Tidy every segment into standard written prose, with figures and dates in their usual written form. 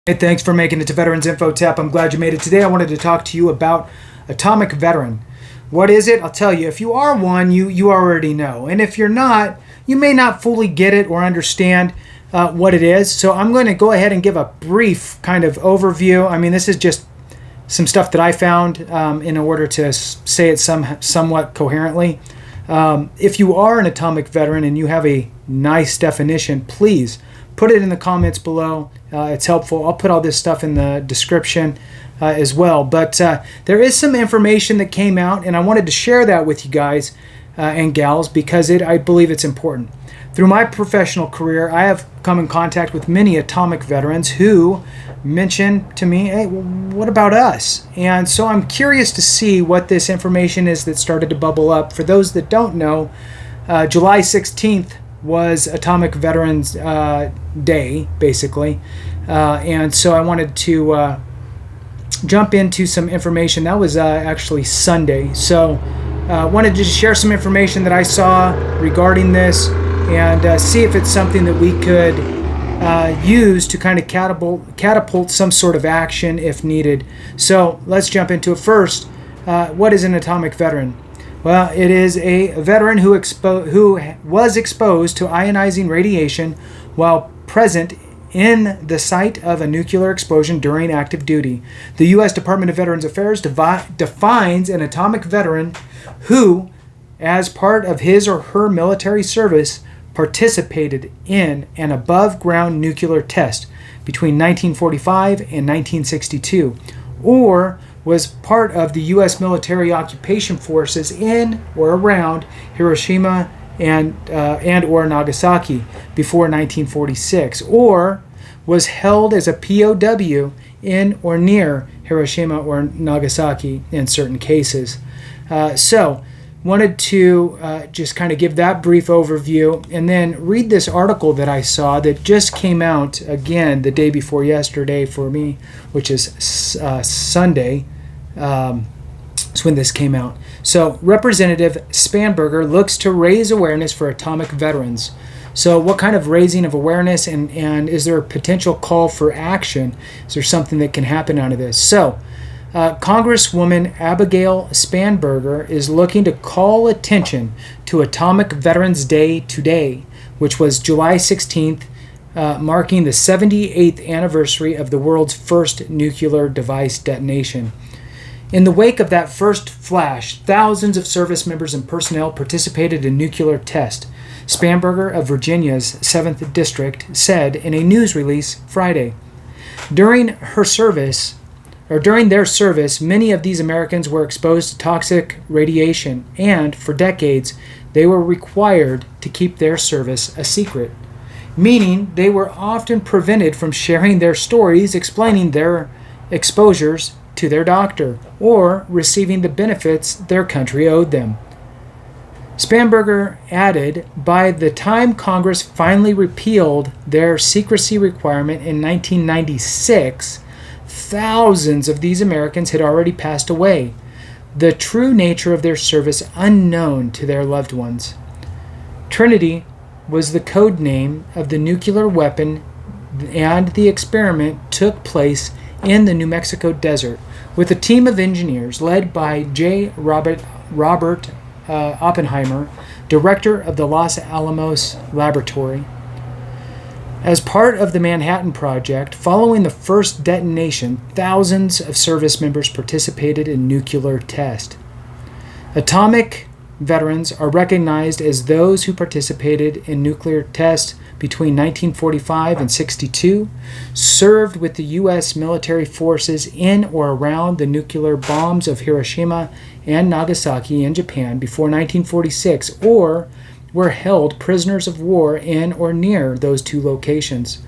Hey, thanks for making it to Veterans Info Tap. I'm glad you made it. Today I wanted to talk to you about Atomic Veteran. What is it? I'll tell you. If you are one, you already know. And if you're not, you may not fully get it or understand what it is. So I'm going to go ahead and give a brief kind of overview. I mean, this is just some stuff that I found in order to say it somewhat coherently. If you are an Atomic Veteran and you have a nice definition, please put it in the comments below. It's helpful. I'll put all this stuff in the description as well. But there is some information that came out, and I wanted to share that with you guys and gals because I believe it's important. Through my professional career, I have come in contact with many Atomic Veterans who mention to me, hey, what about us? And so I'm curious to see what this information is that started to bubble up. For those that don't know, July 16th was Atomic Veterans Day, basically. And so I wanted to jump into some information. That was actually Sunday. So wanted to share some information that I saw regarding this and see if it's something that we could use to kind of catapult some sort of action if needed. So let's jump into it first. What is an Atomic Veteran? Well, it is a veteran who was exposed to ionizing radiation while present in the site of a nuclear explosion during active duty. The U.S. Department of Veterans Affairs defines an Atomic Veteran who, as part of his or her military service, participated in an above-ground nuclear test between 1945 and 1962, or was part of the U.S. military occupation forces in or around Hiroshima and or Nagasaki before 1946, or was held as a POW in or near Hiroshima or Nagasaki in certain cases. So wanted to just kind of give that brief overview and then read this article that I saw that just came out again the day before yesterday for me, which is Sunday. That's when this came out. So Representative Spanberger looks to raise awareness for Atomic Veterans. So what kind of raising of awareness and is there a potential call for action? Is there something that can happen out of this? So Congresswoman Abigail Spanberger is looking to call attention to Atomic Veterans Day today, which was July 16th, marking the 78th anniversary of the world's first nuclear device detonation. In the wake of that first flash, thousands of service members and personnel participated in nuclear test. Spanberger of Virginia's 7th District said in a news release Friday. During their service, many of these Americans were exposed to toxic radiation, and for decades, they were required to keep their service a secret, meaning they were often prevented from sharing their stories explaining their exposures to their doctor or receiving the benefits their country owed them. Spanberger added, by the time Congress finally repealed their secrecy requirement in 1996, thousands of these Americans had already passed away, the true nature of their service unknown to their loved ones. Trinity was the code name of the nuclear weapon, and the experiment took place in the New Mexico desert with a team of engineers led by J. Robert Oppenheimer, director of the Los Alamos Laboratory. As part of the Manhattan Project, following the first detonation, thousands of service members participated in nuclear test. Atomic veterans are recognized as those who participated in nuclear tests between 1945 and 62, served with the U.S. military forces in or around the nuclear bombs of Hiroshima and Nagasaki in Japan before 1946, or were held prisoners of war in or near those two locations.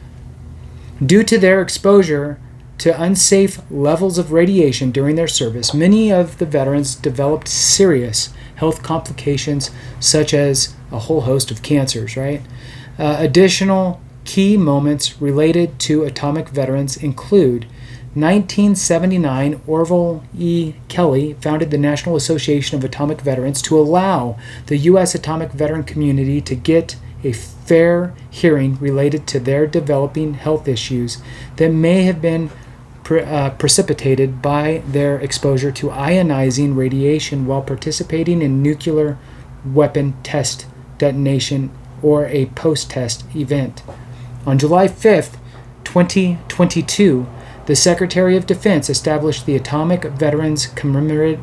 Due to their exposure to unsafe levels of radiation during their service, many of the veterans developed serious health complications such as a whole host of cancers, right? Additional key moments related to Atomic Veterans include 1979, Orville E. Kelly founded the National Association of Atomic Veterans to allow the U.S. Atomic Veteran community to get a fair hearing related to their developing health issues that may have been precipitated by their exposure to ionizing radiation while participating in nuclear weapon test detonation or a post-test event. On July 5th, 2022, the Secretary of Defense established the Atomic Veterans Commemorative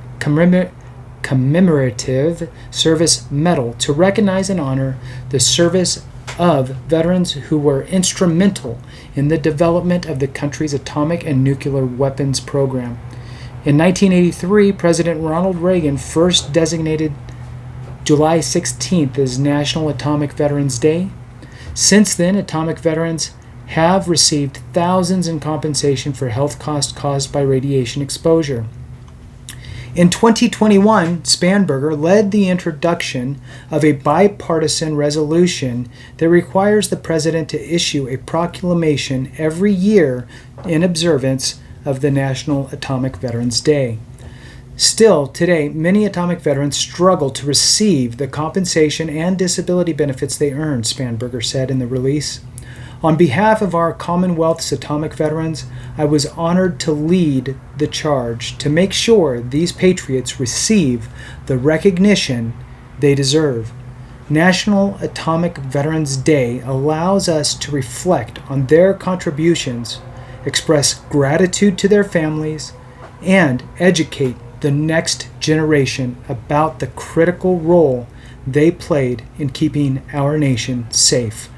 Service Medal to recognize and honor the service of veterans who were instrumental in the development of the country's atomic and nuclear weapons program. In 1983, President Ronald Reagan first designated July 16th as National Atomic Veterans Day. Since then, atomic veterans have received thousands in compensation for health costs caused by radiation exposure. In 2021, Spanberger led the introduction of a bipartisan resolution that requires the president to issue a proclamation every year in observance of the National Atomic Veterans Day. Still, today, many atomic veterans struggle to receive the compensation and disability benefits they earn, Spanberger said in the release. On behalf of our Commonwealth's atomic veterans, I was honored to lead the charge to make sure these patriots receive the recognition they deserve. National Atomic Veterans Day allows us to reflect on their contributions, express gratitude to their families, and educate the next generation about the critical role they played in keeping our nation safe.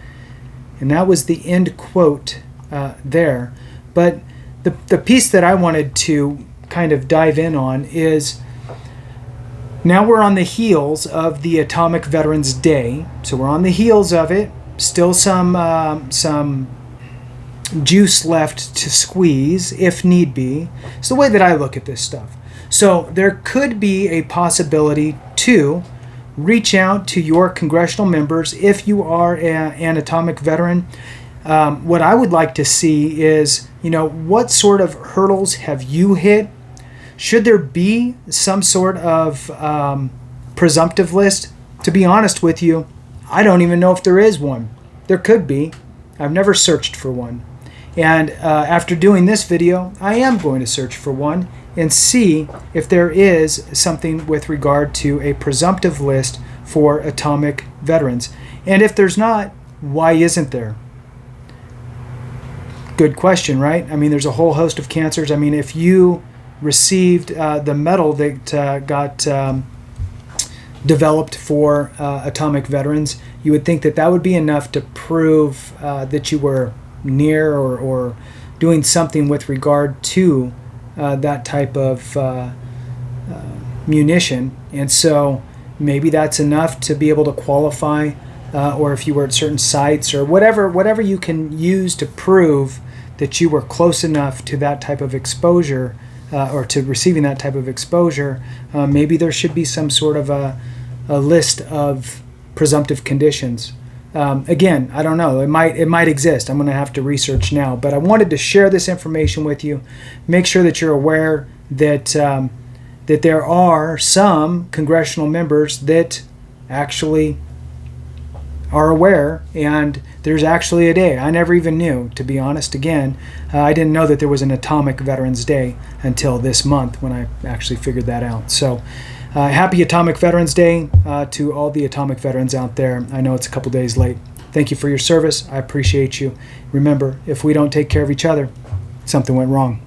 And that was the end quote there. But the piece that I wanted to kind of dive in on is, now we're on the heels of the Atomic Veterans Day. So we're on the heels of it. Still some juice left to squeeze if need be. It's the way that I look at this stuff. So there could be a possibility to reach out to your congressional members if you are an atomic veteran. What I would like to see is, what sort of hurdles have you hit? Should there be some sort of presumptive list? To be honest with you, I don't even know if there is one. There could be. I've never searched for one. And after doing this video, I am going to search for one and see if there is something with regard to a presumptive list for atomic veterans. And if there's not, why isn't there? Good question, right? I mean, there's a whole host of cancers. I mean, if you received the medal that got developed for atomic veterans, you would think that that would be enough to prove that you were near or doing something with regard to that type of munition. And so maybe that's enough to be able to qualify, or if you were at certain sites or whatever you can use to prove that you were close enough to that type of exposure, or to receiving that type of exposure. Maybe there should be some sort of a list of presumptive conditions. Again, I don't know. It might exist. I'm going to have to research now. But I wanted to share this information with you. Make sure that you're aware that that there are some congressional members that actually are aware, and there's actually a day. I never even knew, to be honest. Again, I didn't know that there was an Atomic Veterans Day until this month when I actually figured that out. So happy Atomic Veterans Day to all the atomic veterans out there. I know it's a couple days late. Thank you for your service. I appreciate you. Remember, if we don't take care of each other, something went wrong.